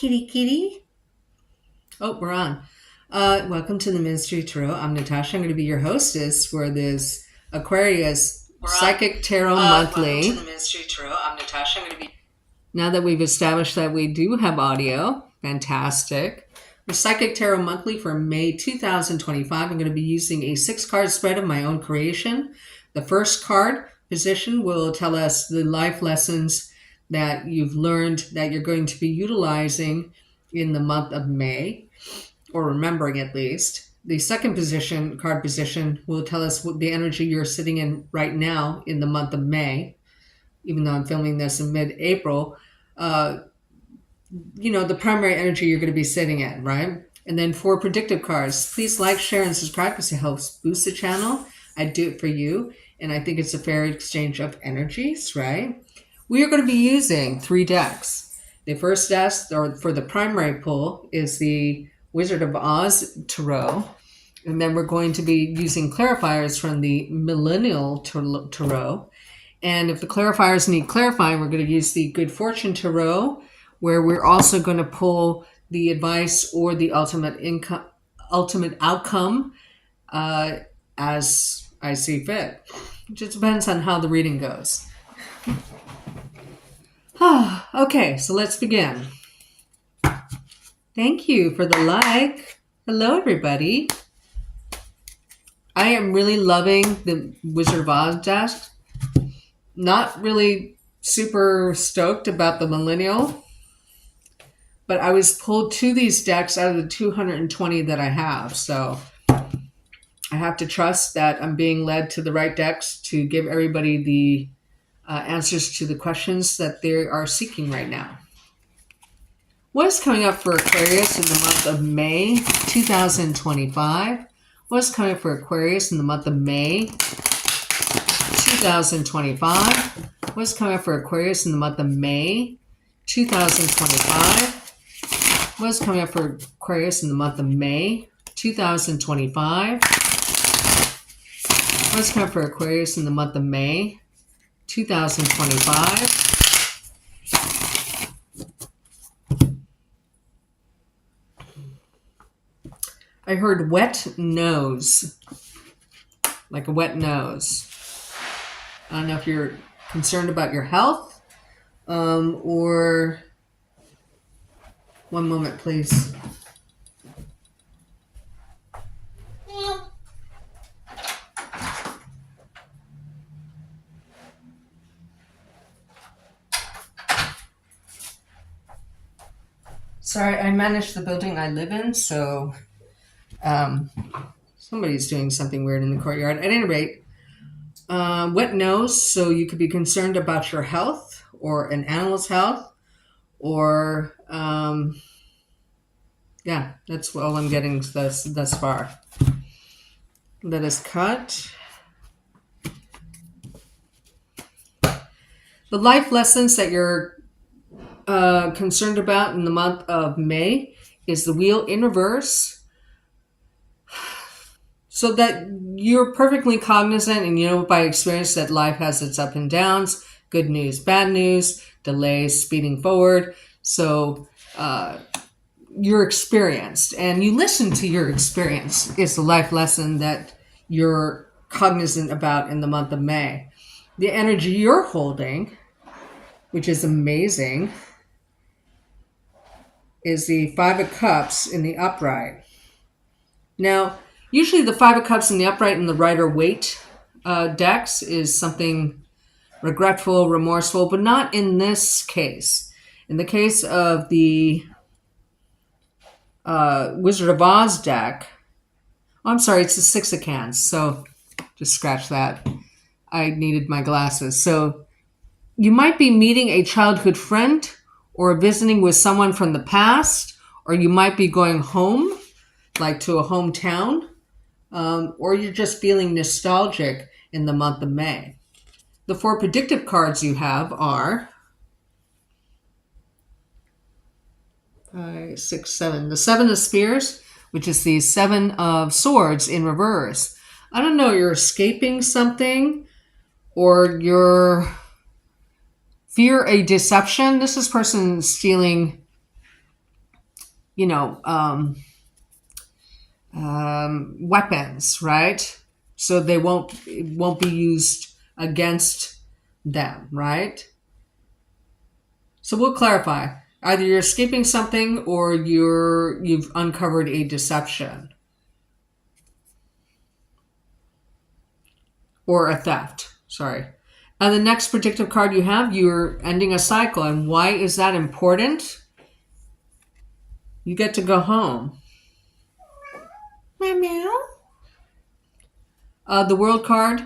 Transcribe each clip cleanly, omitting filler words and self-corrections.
kitty kitty. Oh, we're on. Welcome to the Ministry Tarot. I'm Natasha. I'm going to be your hostess for this Aquarius Psychic Tarot Monthly. Welcome to the Ministry Tarot. I'm Natasha. I'm going to be... Now that we've established that we do have audio, fantastic. For Psychic Tarot Monthly for May 2025, I'm going to be using a 6-card spread of my own creation. The first card position will tell us the life lessons that you've learned that you're going to be utilizing in the month of May, or remembering at least. The second position, card position, will tell us what the energy you're sitting in right now in the month of May. Even though I'm filming this in mid-April, the primary energy you're going to be sitting in, right? And then 4 predictive cards. Please like, share, and subscribe because it helps boost the channel. I do it for you, and I think it's a fair exchange of energies, right? We are going to be using 3 decks. The first deck, or for the primary pull, is the Wizard of Oz Tarot. And then we're going to be using clarifiers from the Millennial Tarot. And if the clarifiers need clarifying, we're going to use the Good Fortune Tarot, where we're also going to pull the advice or the ultimate outcome as I see fit. It just depends on how the reading goes. Okay, so let's begin. Thank you for the like. Hello, everybody. I am really loving the Wizard of Oz deck. Not really super stoked about the Millennial, but I was pulled 2 of these decks out of the 220 that I have, so I have to trust that I'm being led to the right decks to give everybody the answers to the questions that they are seeking right now. What is coming up for Aquarius in the month of May 2025? What is coming up for Aquarius in the month of May 2025? What is coming up for Aquarius in the month of May 2025? What is coming up for Aquarius in the month of May 2025? What is coming up for Aquarius in the month of May 2025? I heard wet nose, like a wet nose. I don't know if you're concerned about your health, or... One moment, please. Sorry, I manage the building I live in, so somebody's doing something weird in the courtyard. At any rate, wet nose, so you could be concerned about your health or an animal's health, or yeah, that's all I'm getting thus far. Let us cut. The life lessons that you're concerned about in the month of May is the wheel in reverse, so that you're perfectly cognizant and you know by experience that life has its up and downs, good news, bad news, delays, speeding forward. So you're experienced and you listen to your experience is the life lesson that you're cognizant about in the month of May. The energy you're holding, which is amazing, is the 5 of Cups in the upright. Now, usually the 5 of Cups in the upright and the Rider-Waite decks is something regretful, remorseful, but not in this case. In the case of the Wizard of Oz deck, I'm sorry, it's the 6 of Cans, so just scratch that. I needed my glasses. So you might be meeting a childhood friend or visiting with someone from the past, or you might be going home, like to a hometown, or you're just feeling nostalgic in the month of May. The 4 predictive cards you have are 5, 6, 7. The 7 of Spears, which is the 7 of Swords in reverse. I don't know, you're escaping something, or you're fear a deception. This is person stealing you know, weapons, right? So it won't be used against them, right? So we'll clarify. Either you're escaping something or you've uncovered a deception or a theft. Sorry. And the next predictive card you have, you're ending a cycle. And why is that important? You get to go home. Meow meow. The world card,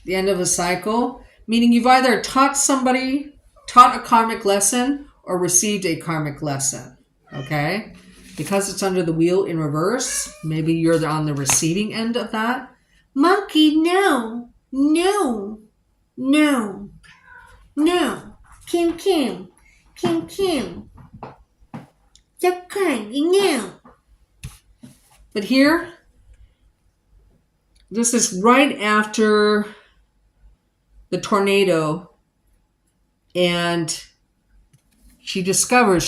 the end of a cycle, meaning you've either taught a karmic lesson, or received a karmic lesson. Okay? Because it's under the wheel in reverse, maybe you're on the receiving end of that. Monkey, no. No. No. No. Kim Kim. Kim Kim. So kind, no. But here, this is right after the tornado, and she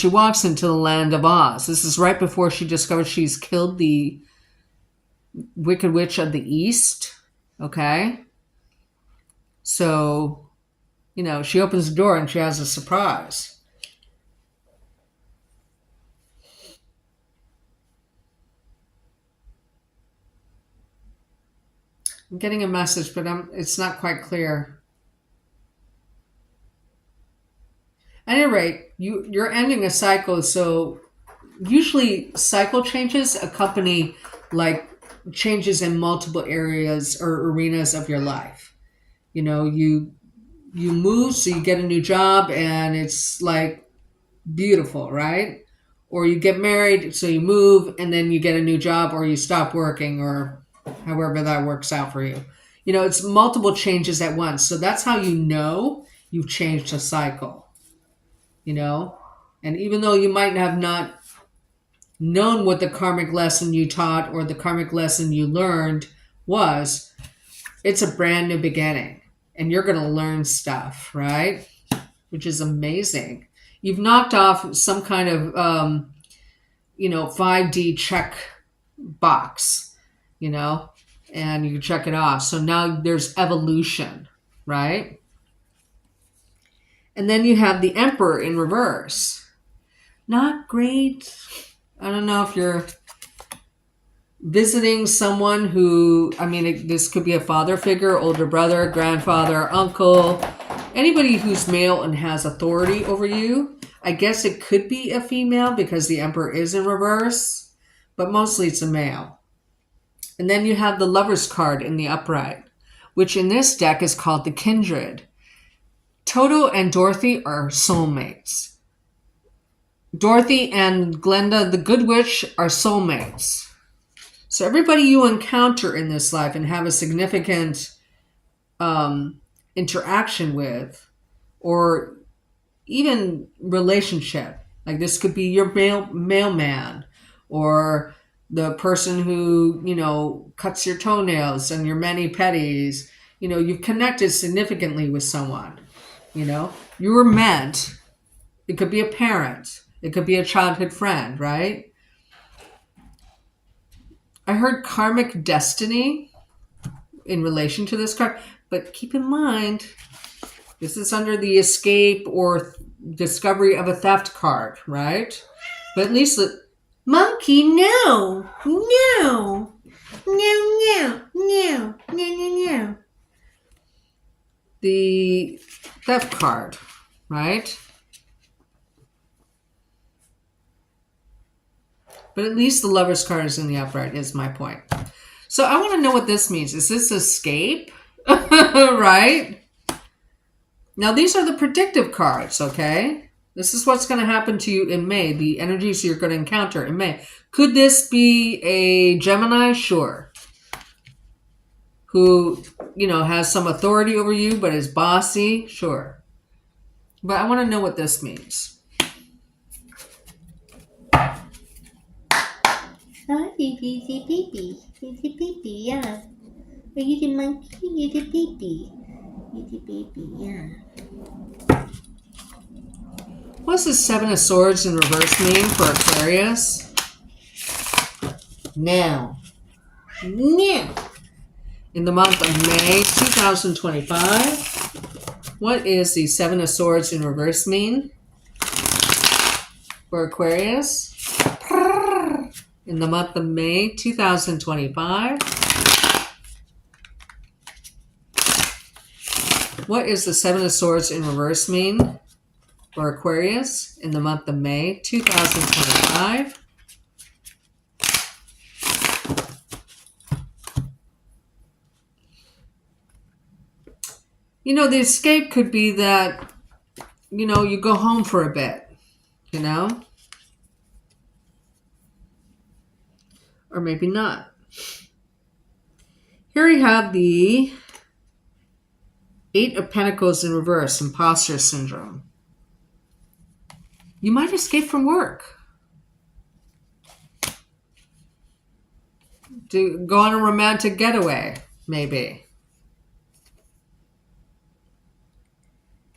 walks into the land of Oz. This is right before she discovers she's killed the Wicked Witch of the East. Okay? So, she opens the door and she has a surprise. I'm getting a message, but it's not quite clear. At any rate, you're ending a cycle, so usually cycle changes accompany like changes in multiple areas or arenas of your life. You move, so you get a new job, and it's like beautiful, right? Or you get married, so you move, and then you get a new job, or you stop working, or however that works out for you. It's multiple changes at once. So that's how you've changed a cycle. And even though you might have not known what the karmic lesson you taught or the karmic lesson you learned was, it's a brand new beginning. And you're going to learn stuff, right? Which is amazing. You've knocked off some kind of, 5D check box, and you check it off. So now there's evolution, right? And then you have the Emperor in reverse. Not great. I don't know if you're visiting someone this could be a father figure, older brother, grandfather, uncle, anybody who's male and has authority over you. I guess it could be a female because the Emperor is in reverse, but mostly it's a male. And then you have the Lover's card in the upright, which in this deck is called the Kindred. Toto and Dorothy are soulmates. Dorothy and Glenda, the Good Witch, are soulmates. So everybody you encounter in this life and have a significant interaction with, or even relationship, like this could be your mailman, or the person who, cuts your toenails and your mani-pedis. You've connected significantly with someone. You were meant. It could be a parent. It could be a childhood friend, right? I heard karmic destiny in relation to this card, but keep in mind, this is under the escape or discovery of a theft card, right? But at least monkey, no, no, no, no, no, no, no, no. The theft card, right? But at least the Lover's card is in the upright, is my point. So I want to know what this means. Is this escape? Right? Now, these are the predictive cards, okay? This is what's going to happen to you in May, the energies you're going to encounter in May. Could this be a Gemini? Sure. Who, has some authority over you, but is bossy? Sure. But I want to know what this means. Oh, baby, yeah. Are you the monkey? You're the baby. You're the baby, yeah. What's the Seven of Swords in reverse mean for Aquarius? Now. In the month of May 2025, what is the Seven of Swords in reverse mean for Aquarius? In the month of May 2025, what is the Seven of Swords in reverse mean for Aquarius in the month of May 2025? You know, the escape could be that, you know, you go home for a bit, you know? Or maybe not. Here we have the Eight of Pentacles in reverse, imposter syndrome. You might escape from work. To go on a romantic getaway, maybe.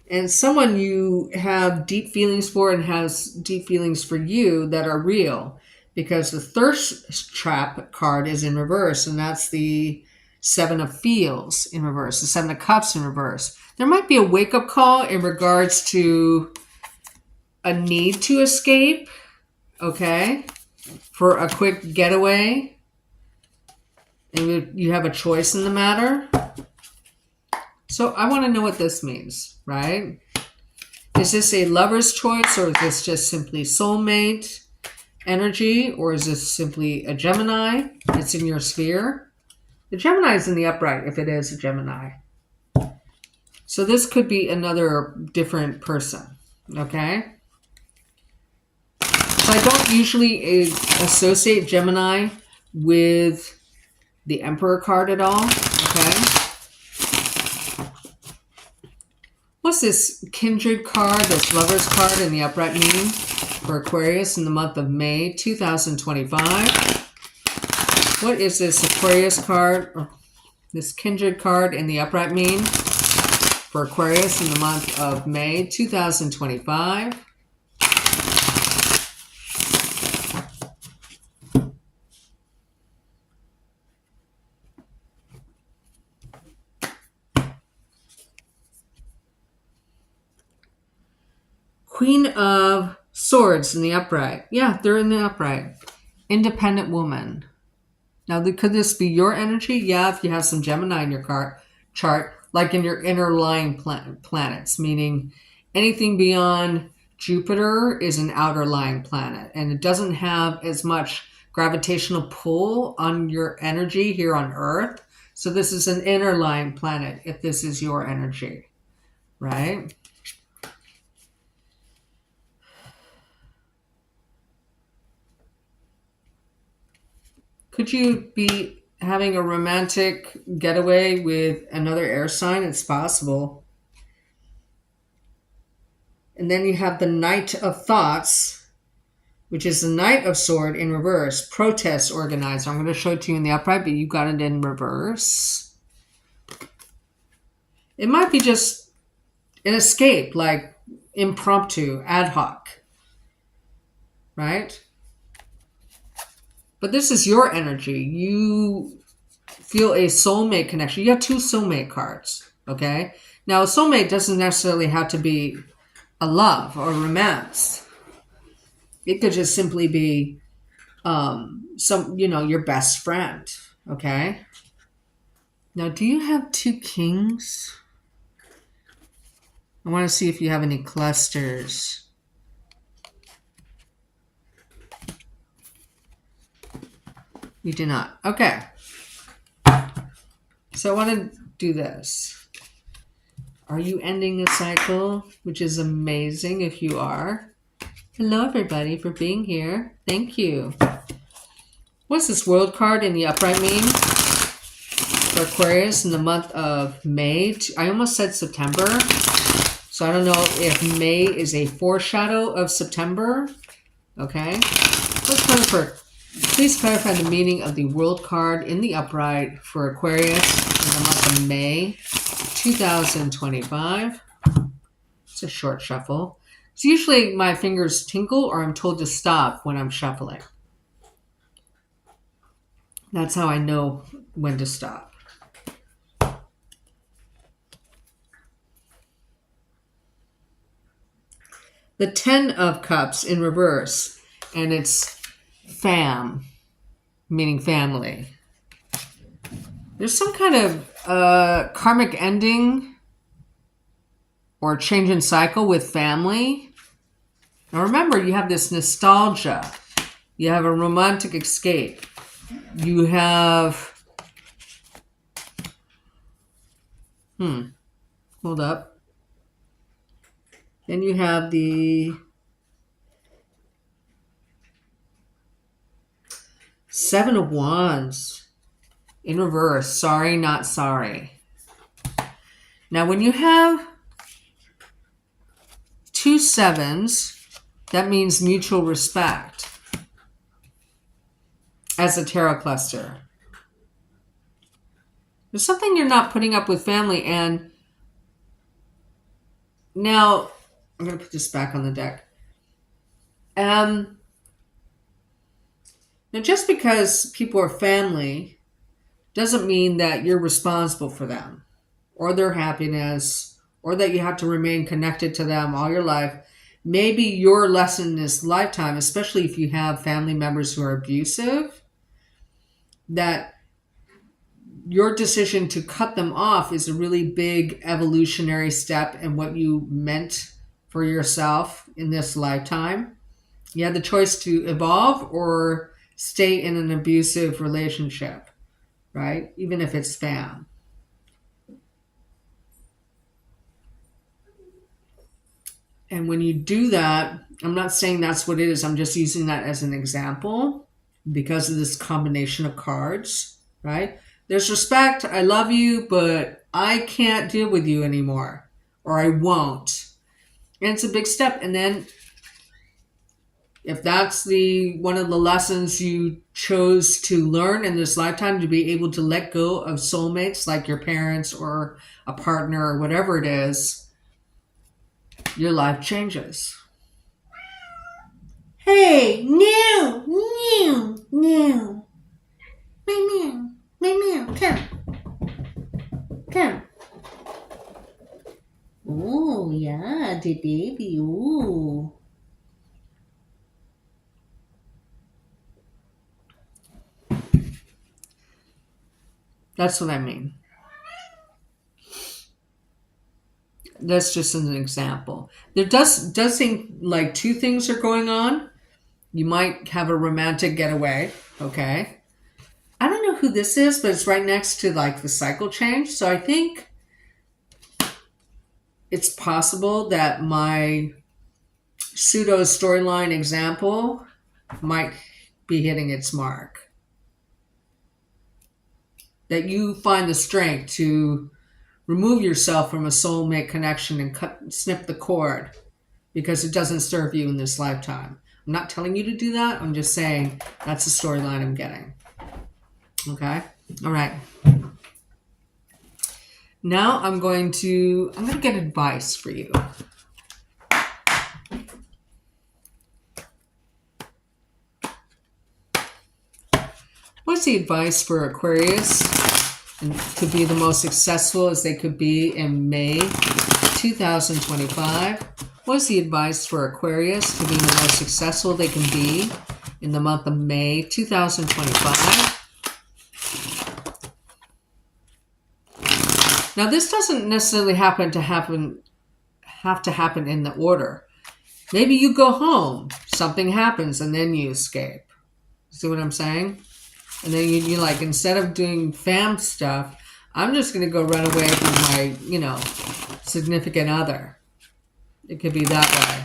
And someone you have deep feelings for and has deep feelings for you that are real. Because the thirst trap card is in reverse, and that's the Seven of Fields in reverse, the Seven of Cups in reverse. There might be a wake-up call in regards to a need to escape, okay, for a quick getaway. And you have a choice in the matter. So I want to know what this means, right? Is this a lover's choice, or is this just simply soulmate energy, or is this simply a Gemini? It's in your sphere. The Gemini is in the upright if it is a Gemini. So this could be another different person, okay? So I don't usually associate Gemini with the Emperor card at all, okay? What's this Kindred card, this Lover's card in the upright mean for Aquarius in the month of May 2025? What is this Aquarius card, or this Kindred card in the upright mean for Aquarius in the month of May 2025? Queen of Swords in the upright. Yeah, they're in the upright. Independent woman. Now, could this be your energy? Yeah, if you have some Gemini in your chart, like in your inner lying planets, meaning anything beyond Jupiter is an outer lying planet, and it doesn't have as much gravitational pull on your energy here on Earth. So this is an inner lying planet if this is your energy, right? Could you be having a romantic getaway with another air sign? It's possible. And then you have the Knight of Thoughts, which is the Knight of Sword in reverse. Protest organizer. I'm going to show it to you in the upright, but you got it in reverse. It might be just an escape, like impromptu, ad hoc. Right? But this is your energy. You feel a soulmate connection. You have two soulmate cards, okay? Now, a soulmate doesn't necessarily have to be a love or romance. It could just simply be your best friend, okay? Now, do you have two kings? I want to see if you have any clusters. You do not. Okay. So I want to do this. Are you ending the cycle? Which is amazing if you are. Hello, everybody, for being here. Thank you. What's this World card in the upright mean for Aquarius in the month of May? I almost said September. So I don't know if May is a foreshadow of September. Okay. Let's clarify. Please clarify the meaning of the World card in the upright for Aquarius in the month of May 2025. It's a short shuffle. It's usually my fingers tinkle or I'm told to stop when I'm shuffling. That's how I know when to stop. The 10 of Cups in reverse, and it's fam, meaning family. There's some kind of karmic ending or change in cycle with family. Now remember, you have this nostalgia. You have a romantic escape. You have... Hold up. Then you have the 7 of Wands in reverse. Sorry, not sorry. Now, when you have 2 sevens, that means mutual respect as a tarot cluster. There's something you're not putting up with family. And now, I'm going to put this back on the deck. Now, just because people are family doesn't mean that you're responsible for them or their happiness or that you have to remain connected to them all your life. Maybe your lesson this lifetime, especially if you have family members who are abusive, that your decision to cut them off is a really big evolutionary step in what you meant for yourself in this lifetime. You had the choice to evolve or stay in an abusive relationship, right? Even if it's spam. And when you do that, I'm not saying that's what it is. I'm just using that as an example because of this combination of cards, right? There's respect. I love you, but I can't deal with you anymore, or I won't. And it's a big step. And then if that's one of the lessons you chose to learn in this lifetime, to be able to let go of soulmates like your parents or a partner or whatever it is, your life changes. Hey, no, no, no. My meow, come. Oh, yeah, the baby, ooh. That's what I mean. That's just an example. There does seem like 2 things are going on. You might have a romantic getaway, okay? I don't know who this is, but it's right next to like the cycle change. So I think it's possible that my pseudo storyline example might be hitting its mark. That you find the strength to remove yourself from a soulmate connection and snip the cord because it doesn't serve you in this lifetime. I'm not telling you to do that. I'm just saying that's the storyline I'm getting. Okay? All right. Now I'm going to get advice for you. What's the advice for Aquarius to be the most successful as they could be in May 2025? What's the advice for Aquarius to be the most successful they can be in the month of May 2025? Now, this doesn't necessarily have to happen in the order. Maybe you go home, something happens, and then you escape. See what I'm saying? And then you like, instead of doing fam stuff, I'm just going to go run away from my, significant other. It could be that way.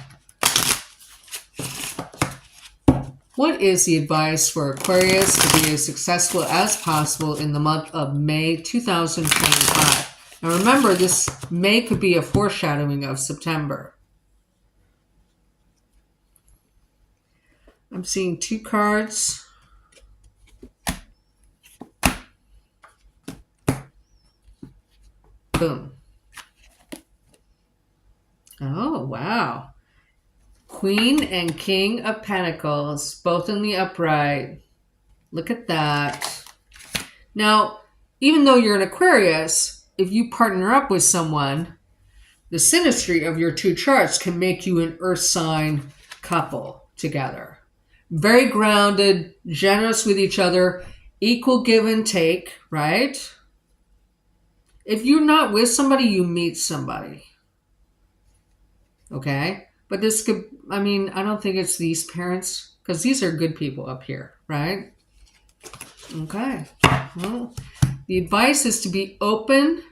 What is the advice for Aquarius to be as successful as possible in the month of May 2025? Now remember, this May could be a foreshadowing of September. I'm seeing 2 cards. Boom. Oh, wow. Queen and King of Pentacles, both in the upright. Look at that. Now, even though you're an Aquarius, if you partner up with someone, the synastry of your two charts can make you an earth sign couple together. Very grounded, generous with each other, equal give and take, right? If you're not with somebody, you meet somebody. Okay? But this could, I don't think it's these parents, because these are good people up here, right? Okay. Well, the advice is to be open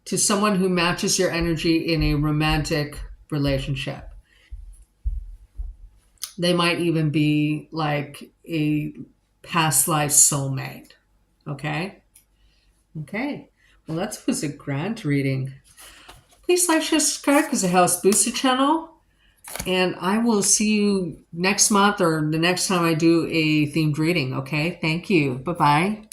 to someone who matches your energy in a romantic relationship. They might even be like a past life soulmate. Okay? Okay. Well, that was a grand reading. Please like, share, subscribe because it helps boost the channel. And I will see you next month or the next time I do a themed reading. Okay? Thank you. Bye-bye.